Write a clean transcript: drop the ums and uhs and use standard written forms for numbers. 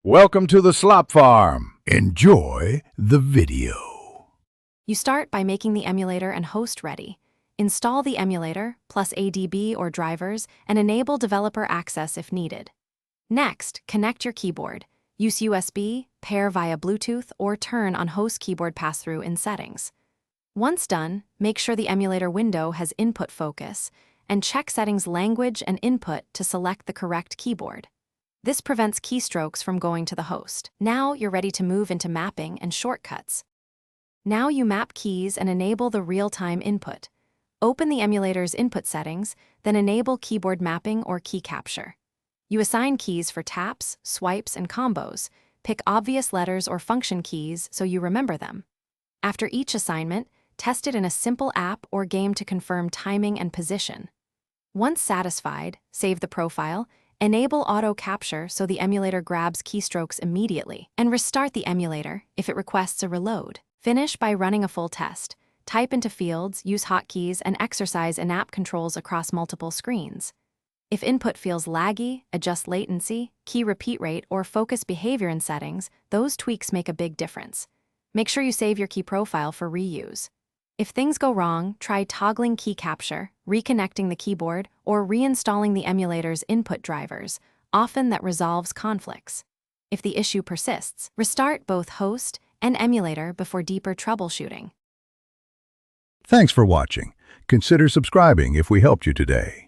Welcome to the Slop Farm. Enjoy the video. You start by making the emulator and host ready. Install the emulator, plus ADB or drivers, and enable developer access if needed. Next, connect your keyboard. Use USB, pair via Bluetooth, or turn on host keyboard pass-through in settings. Once done, make sure the emulator window has input focus, and check settings language and input to select the correct keyboard. This prevents keystrokes from going to the host. Now you're ready to move into mapping and shortcuts. Now you map keys and enable the real-time input. Open the emulator's input settings, then enable keyboard mapping or key capture. You assign keys for taps, swipes, and combos. Pick obvious letters or function keys so you remember them. After each assignment, test it in a simple app or game to confirm timing and position. Once satisfied, save the profile, enable auto capture so the emulator grabs keystrokes immediately, and restart the emulator if it requests a reload. Finish by running a full test. Type into fields, use hotkeys, and exercise in-app controls across multiple screens. If input feels laggy, adjust latency, key repeat rate, or focus behavior in settings. Those tweaks make a big difference. Make sure you save your key profile for reuse. If things go wrong, try toggling key capture, reconnecting the keyboard, or reinstalling the emulator's input drivers. Often that resolves conflicts. If the issue persists, restart both host and emulator before deeper troubleshooting. Thanks for watching. Consider subscribing if we helped you today.